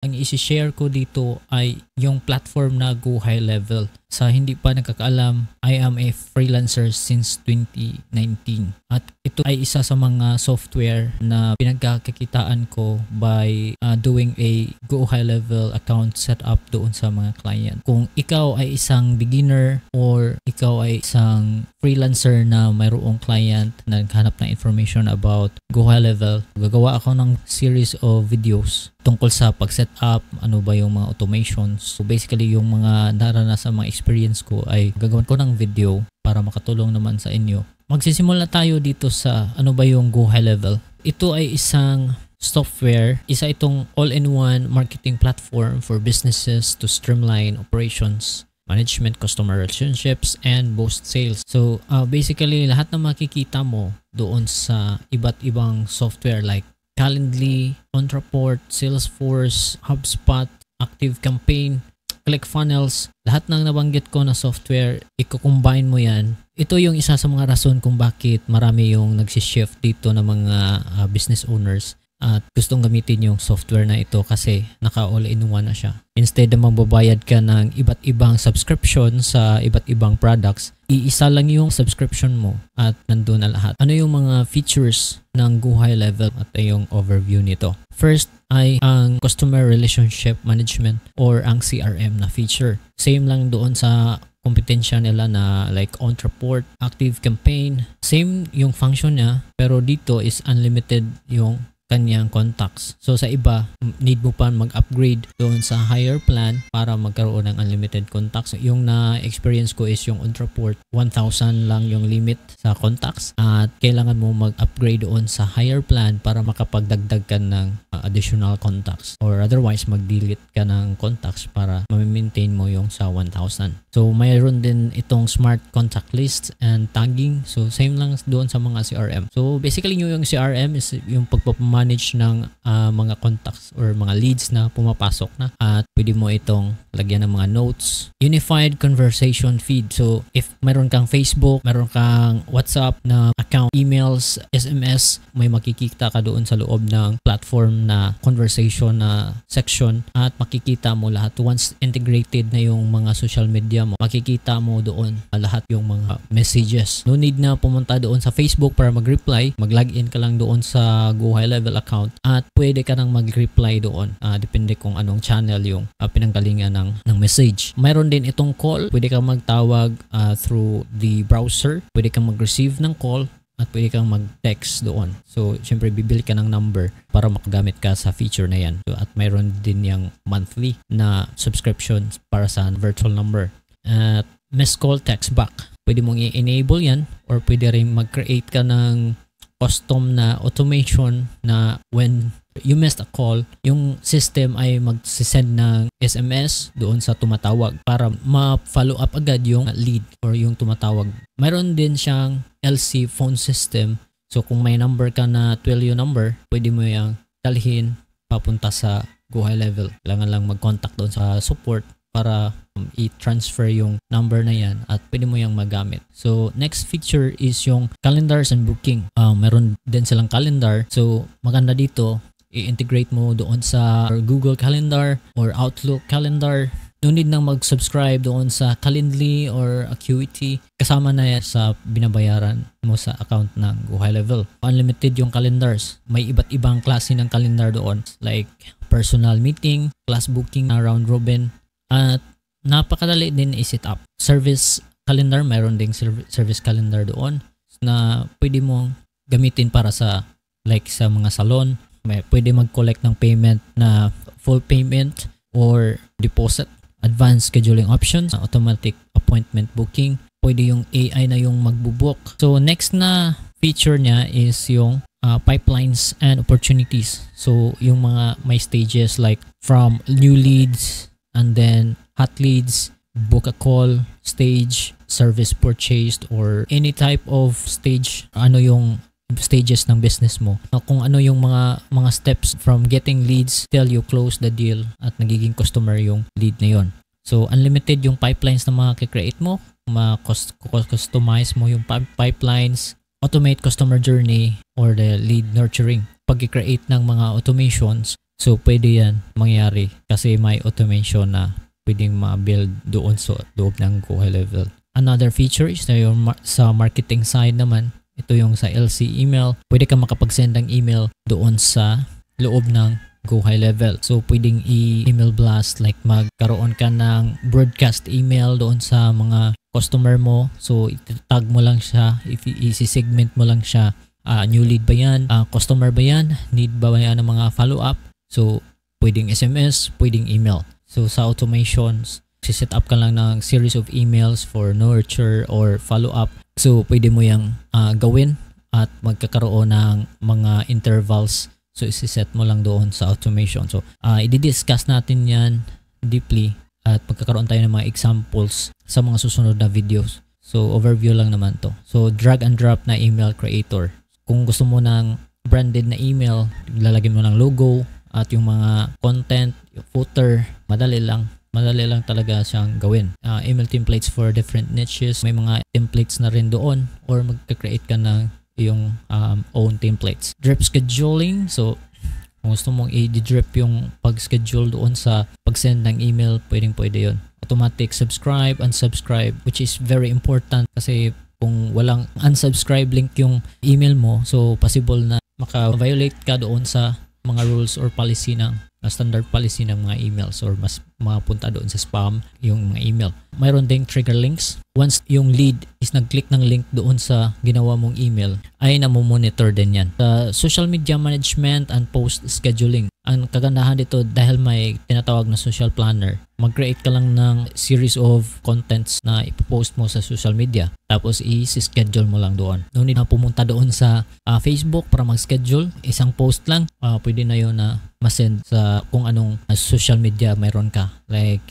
ang isi-share ko dito ay yung platform na Go High Level. Sa hindi pa nakakaalam, I am a freelancer since 2019. At ito ay isa sa mga software na pinagkakakitaan ko by doing a Go High Level account setup doon sa mga client. Kung ikaw ay isang beginner or ikaw ay isang freelancer na mayroong client na naghanap ng information about Go High Level, gagawa ako ng series of videos tungkol sa pag-setup, ano ba yung mga automations. So basically yung mga naranasan mga experience ko ay gagawin ko ng video para makatulong naman sa inyo. Magsisimula tayo dito sa ano ba yung Go High Level. Ito ay isang software, isa itong all-in-one marketing platform for businesses to streamline operations, management, customer relationships, and boost sales. So basically lahat na makikita mo doon sa iba't ibang software like Calendly, Contraport, Salesforce, HubSpot, ActiveCampaign, ClickFunnels, lahat ng nabanggit ko na software, i-combine mo yan. Ito yung isa sa mga rason kung bakit marami yung nagsishift dito ng mga business owners at gustong gamitin yung software na ito kasi naka all-in-one na siya. Instead na magbabayad ka ng iba't ibang subscription sa iba't ibang products, iisa lang yung subscription mo at nandun na lahat. Ano yung mga features ng Go High Level at yung overview nito? First ay ang Customer Relationship Management or ang CRM na feature. Same lang doon sa kompetensya nila na like Contraport, ActiveCampaign. Same yung function niya pero dito is unlimited yung kanyang contacts. So sa iba, need mo pa mag-upgrade doon sa higher plan para magkaroon ng unlimited contacts. Yung na-experience ko is yung Contraport, 1,000 lang yung limit sa contacts at kailangan mo mag-upgrade doon sa higher plan para makapagdagdag ka ng additional contacts or otherwise mag-delete ka ng contacts para ma-maintain mo yung sa 1,000. So mayroon din itong smart contact lists and tagging. So same lang doon sa mga CRM. So basically yung CRM is yung pagpapamanage ng mga contacts or mga leads na pumapasok na at pwede mo itong lagyan ng mga notes. Unified conversation feed. So if mayroon kang Facebook, mayroon kang WhatsApp na account, emails, SMS, may makikita ka doon sa loob ng platform na conversation na section at makikita mo lahat. Once integrated na yung mga social media mo, makikita mo doon lahat yung mga messages. No need na pumunta doon sa Facebook para mag-reply. Mag-login ka lang doon sa Go High Level account at pwede ka nang mag-reply doon. Depende kung anong channel yung pinanggalingan ng message. Mayroon din itong call. Pwede kang magtawag through the browser. Pwede kang mag-receive ng call at pwede kang mag-text doon. So, syempre bibili ka ng number para makagamit ka sa feature na yan. So, at mayroon din yung monthly na subscription para sa virtual number. At missed call, text back. Pwede mong i-enable yan or pwede rin mag-create ka ng custom na automation na when you missed a call, yung system ay mag-send ng SMS doon sa tumatawag para ma-follow up agad yung lead or yung tumatawag. Mayroon din siyang LC phone system. So kung may number ka na 12 yung number, pwede mo yung dalhin papunta sa Go High Level. Kailangan lang mag-contact doon sa support para i-transfer yung number na yan at pwede mo yung magamit. So next feature is yung calendars and booking. Meron din silang calendar. So maganda dito, i-integrate mo doon sa Google Calendar or Outlook Calendar. No need nang mag-subscribe doon sa Calendly or Acuity. Kasama na yan sa binabayaran mo sa account ng Go High Level. Unlimited yung calendars. May iba't ibang klase ng calendar doon like personal meeting, class booking, round robin, at napakadali din i-set up. Service calendar, mayroon ding service calendar doon na pwede mong gamitin para sa like sa mga salon. Pwede mag-collect ng payment na full payment or deposit, advanced scheduling options, automatic appointment booking. Pwede yung AI na yung magbubook. So next na feature niya is yung pipelines and opportunities. So yung mga may stages like from new leads and then hot leads, book a call, stage, service purchased, or any type of stage. Ano yung stages ng business mo, kung ano yung mga steps from getting leads till you close the deal at nagiging customer yung lead na yon. So unlimited yung pipelines na makikreate mo, customize mo yung pipelines, automate customer journey or the lead nurturing. Pag-create ng mga automations, So pwede yan mangyari kasi may automation na pwedeng ma-build doon sa loob ng Go High Level. Another feature is na yung sa marketing side naman, ito yung sa LC email. Pwede ka makapag-send ng email doon sa loob ng Go High Level. So pwedeng email blast, like magkaroon ka ng broadcast email doon sa mga customer mo. So itatag mo lang siya, i-segment mo lang siya. New lead ba yan? Customer ba yan? Need ba yan ng mga follow-up? So pwedeng SMS, pwedeng email. So sa automations, set up ka lang ng series of emails for nurture or follow-up. So pwede mo yung gawin at magkakaroon ng mga intervals. So isi-set mo lang doon sa automation. So i-discuss natin yan deeply at magkakaroon tayo ng mga examples sa mga susunod na videos. So overview lang naman to. So drag and drop na email creator. Kung gusto mo ng branded na email, lalagyan mo ng logo at yung mga content, yung footer, madali lang talaga siyang gawin. Email templates for different niches. May mga templates na rin doon or magka-create ka ng yung own templates. Drip scheduling. So kung gusto mong i-drip yung pag-schedule doon sa pag-send ng email, pwede yun. Automatic subscribe, unsubscribe, which is very important kasi kung walang unsubscribe link yung email mo, so possible na maka-violate ka doon sa mga rules or policy ng standard policy ng mga emails or mas mapunta doon sa spam yung mga email. Mayroon ding trigger links. Once yung lead is nag-click ng link doon sa ginawa mong email, ay namomonitor din yan. Sa social media management and post scheduling, ang kagandahan dito dahil may tinatawag na social planner, mag-create ka lang ng series of contents na ipopost mo sa social media. Tapos i-schedule mo lang doon. No need na pumunta doon sa Facebook para mag-schedule. Isang post lang, pwede na yun na masend sa kung anong social media mayroon ka. Like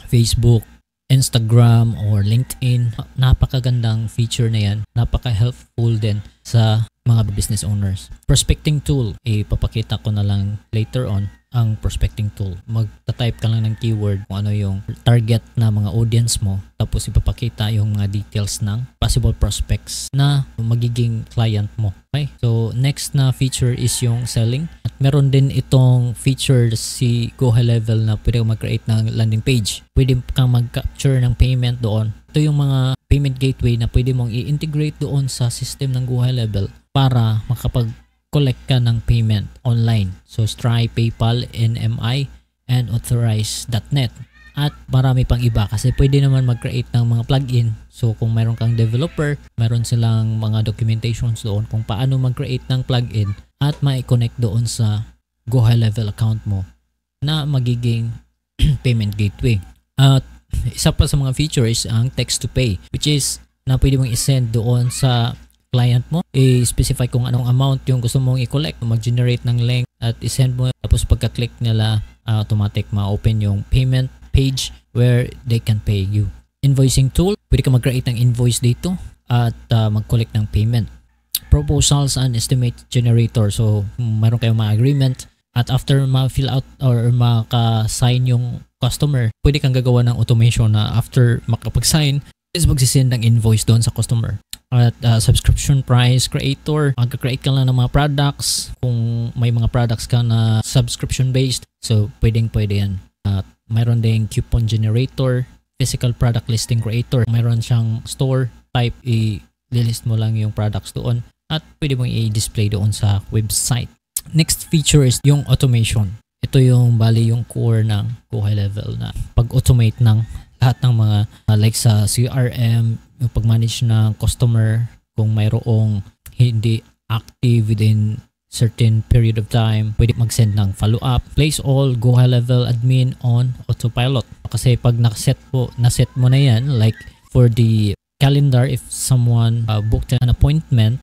Facebook, Instagram, or LinkedIn. Napakagandang feature na yan. Napaka-helpful din sa mga business owners. Prospecting tool, ipapakita ko na lang later on ang prospecting tool. Magta-type ka lang ng keyword kung ano yung target na mga audience mo, tapos ipapakita yung mga details ng possible prospects na magiging client mo. Okay? So next na feature is yung selling. At meron din itong feature si Go High Level na pwede kang mag-create ng landing page. Pwede kang mag-capture ng payment doon. Ito yung mga payment gateway na pwede mong i-integrate doon sa system ng Go High Level para makapag-collect ka ng payment online. So Stripe, PayPal, NMI, and Authorize.net. At marami pang iba kasi pwede naman mag-create ng mga plugin. So kung mayroon kang developer, mayroon silang mga documentations doon kung paano mag-create ng plugin at ma-connect doon sa Go High Level account mo na magiging payment gateway. At isa pa sa mga features ang text to pay, which is na pwede mong i-send doon sa client mo, i-specify kung anong amount yung gusto mong i-collect, mag-generate ng link at i-send mo, tapos pagka-click nila, automatic ma-open yung payment page where they can pay you. Invoicing tool, pwede ka mag-create ng invoice dito at mag-collect ng payment. Proposals and estimate generator, so mayroon kayong mga agreement at after ma-fill out or maka-sign yung customer, pwede kang gagawa ng automation na after makapag-sign is magsisend ng invoice doon sa customer. At subscription price creator, magka-create ka lang ng mga products kung may mga products ka na subscription based, so pwede yan. At mayroon ding coupon generator, physical product listing creator, mayroon siyang store type, i-list mo lang yung products doon at pwede mong i-display doon sa website. Next feature is yung automation. Ito yung yung core ng Go High Level na pag-automate ng lahat ng mga like sa CRM, yung pag-manage ng customer kung mayroong hindi active within certain period of time, pwede mag-send ng follow-up. Place all Go High Level admin on autopilot. Kasi pag naset mo na yan, like for the calendar, if someone booked an appointment,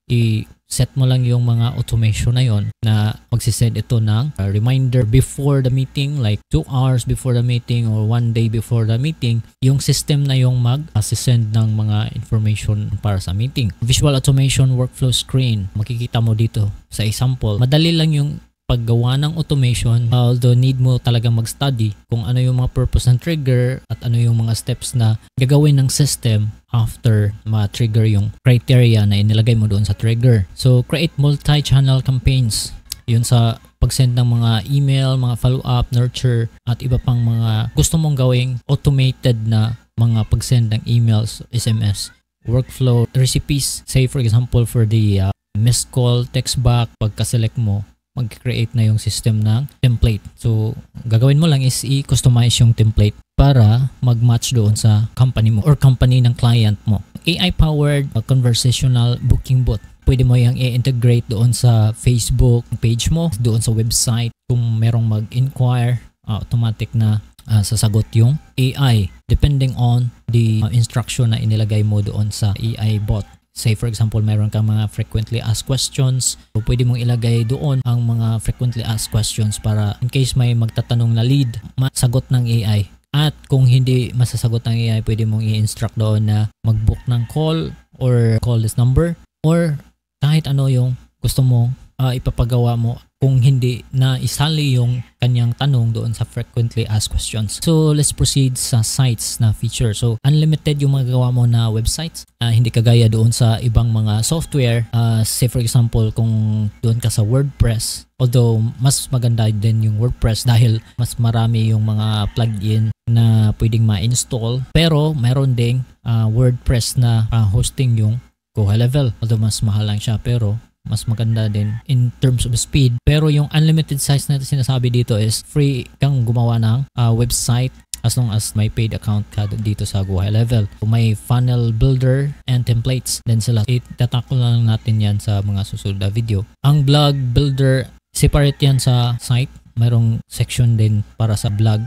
set mo lang yung mga automation na yon na magsisend ito ng reminder before the meeting, like 2 hours before the meeting or 1 day before the meeting. Yung system na yung mag-send ng mga information para sa meeting. Visual automation workflow screen, makikita mo dito sa example. Madali lang yung paggawa ng automation, although need mo talagang mag-study kung ano yung mga purpose ng trigger at ano yung mga steps na gagawin ng system after ma-trigger yung criteria na inilagay mo doon sa trigger. So create multi-channel campaigns. Yun sa pag-send ng mga email, mga follow-up, nurture, at iba pang mga gusto mong gawing automated na mga pag-send ng emails, SMS, workflow, recipes. Say for example for the missed call, text back, pagka-select mo, mag-create na yung system ng template. So, gagawin mo lang is i-customize yung template para mag-match doon sa company mo or company ng client mo. AI-powered conversational booking bot. Pwede mo yung i-integrate doon sa Facebook page mo, doon sa website. Kung merong mag-inquire, automatic na sasagot yung AI depending on the instruction na inilagay mo doon sa AI bot. Say for example, mayroon kang mga frequently asked questions. So, pwede mong ilagay doon ang mga frequently asked questions para in case may magtatanong na lead, masagot ng AI. At kung hindi masasagot ng AI, pwede mong i-instruct doon na mag-book ng call or call this number or kahit ano yung gusto mo ipapagawa mo kung hindi na isali yung kanyang tanong doon sa frequently asked questions. So, let's proceed sa sites na feature. So, unlimited yung magagawa mo na websites. Hindi kagaya doon sa ibang mga software. Say for example, kung doon ka sa WordPress, although mas maganda din yung WordPress dahil mas marami yung mga plugin na pwedeng ma-install. Pero, meron ding WordPress na hosting yung Go High Level. Although mas mahal lang siya pero mas maganda din in terms of speed. Pero yung unlimited size na sinasabi dito is free kang gumawa ng website as long as may paid account ka dito sa Go High Level. May funnel builder and templates din sila. Itatakol lang natin yan sa mga susunod na video. Ang blog builder, separate yan sa site. Mayroong section din para sa blog.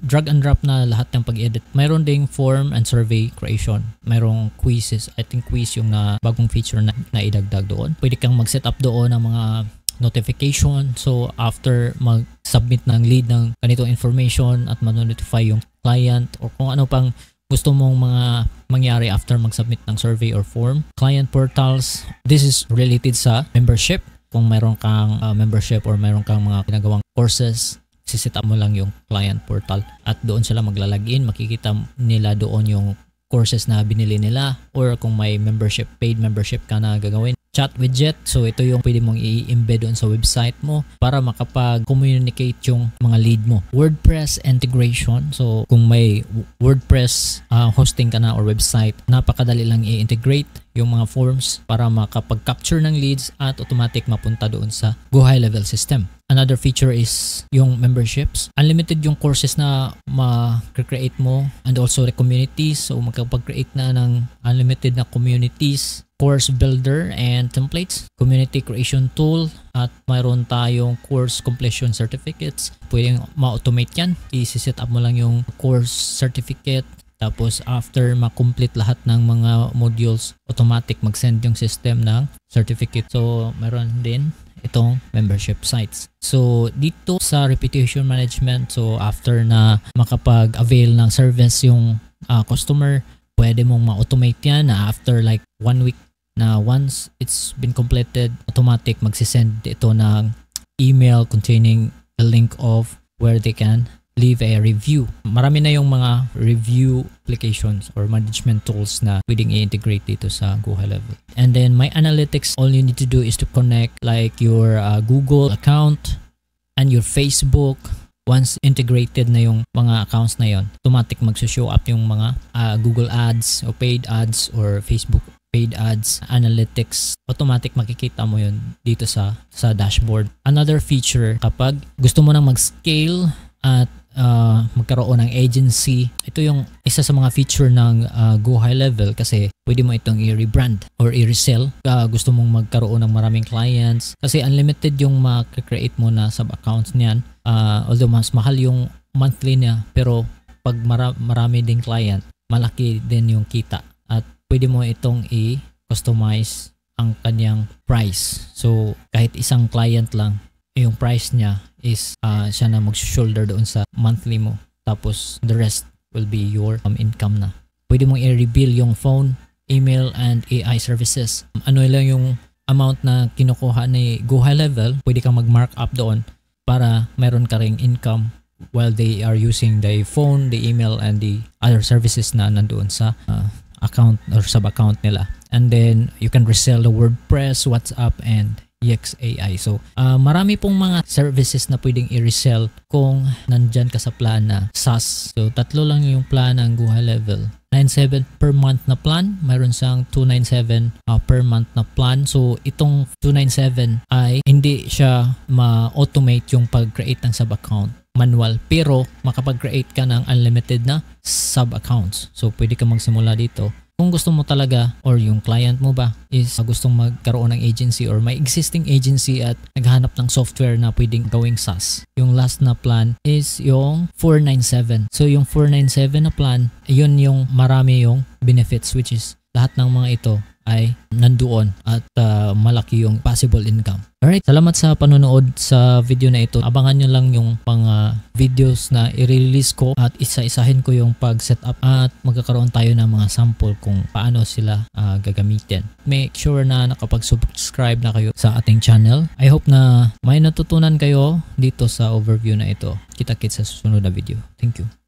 Drag and drop na lahat ng pag-edit. Mayroon ding form and survey creation. Mayroong quizzes. I think quiz yung bagong feature na idagdag doon. Pwede kang mag-set up doon ng mga notification. So, after mag-submit ng lead ng ganitong information at ma-notify yung client or kung ano pang gusto mong mga mangyari after mag-submit ng survey or form. Client portals. This is related sa membership. Kung mayroon kang membership or mayroon kang mga ginagawang courses, siset up mo lang yung client portal at doon sila maglalagin. Makikita nila doon yung courses na binili nila or kung may membership, paid membership ka na gagawin. Chat widget, so ito yung pwede mong i-embed doon sa website mo para makapag-communicate yung mga lead mo. WordPress integration, so kung may WordPress hosting ka na or website, napakadali lang i-integrate yung mga forms para makapag-capture ng leads at automatic mapunta doon sa Go High Level system. Another feature is yung memberships. Unlimited yung courses na ma-create mo and also the communities. So magkapag-create na ng unlimited na communities, course builder and templates, community creation tool, at mayroon tayong course completion certificates. Pwedeng ma-automate yan. I-set up mo lang yung course certificate. Tapos after ma-complete lahat ng mga modules, automatic mag-send yung system ng certificate. So meron din itong membership sites. So dito sa reputation management, so after na makapag-avail ng service yung customer, pwede mong ma-automate yan na after like 1 week na once it's been completed, automatic magsisend ito ng email containing a link of where they can leave a review. Marami na yung mga review applications or management tools na pwedeng i-integrate dito sa Go High Level. And then my analytics, all you need to do is to connect like your Google account and your Facebook. Once integrated na yung mga accounts na yon, automatic magsushow up yung mga Google ads o paid ads or Facebook paid ads, analytics, automatic makikita mo yun dito sa dashboard. Another feature, kapag gusto mo nang mag-scale at magkaroon ng agency, ito yung isa sa mga feature ng Go High Level kasi pwede mo itong i-rebrand or i-resell. Gusto mong magkaroon ng maraming clients kasi unlimited yung makikreate mo na sub-accounts niyan. Although mas mahal yung monthly niya, pero pag marami ding client, malaki din yung kita at pwede mo itong i-customize ang kanyang price. So kahit isang client lang, yung price niya is siya na mag-shoulder doon sa monthly mo. Tapos the rest will be your income na. Pwede mong i-rebill yung phone, email, and AI services. Ano lang yung amount na kinukuha ni Go High Level, pwede kang mag-mark up doon para meron ka ring income while they are using the phone, the email, and the other services na nandoon sa account or sub-account nila. And then you can resell the WordPress, WhatsApp, and YexAI. So, marami pong mga services na pwedeng i-resell kung nandyan ka sa plan na SaaS. So, tatlo lang yung plan ng Go High Level. 97 per month na plan, mayroon siyang 297 per month na plan. So itong 297 ay hindi siya ma-automate yung pag-create ng sub-account, manual, pero makapag-create ka ng unlimited na sub-accounts. So pwede ka magsimula dito. Kung gusto mo talaga or yung client mo ba is gustong magkaroon ng agency or may existing agency at naghahanap ng software na pwedeng gawing SaaS, yung last na plan is yung 497. So yung 497 na plan, yun yung marami yung benefits, which is lahat ng mga ito ay nandoon at malaki yung possible income. Alright, salamat sa panonood sa video na ito. Abangan nyo lang yung mga videos na i-release ko at isa-isahin ko yung pag-setup at magkakaroon tayo ng mga sample kung paano sila gagamitin. Make sure na nakapag-subscribe na kayo sa ating channel. I hope na may natutunan kayo dito sa overview na ito. Kita-kits sa susunod na video. Thank you.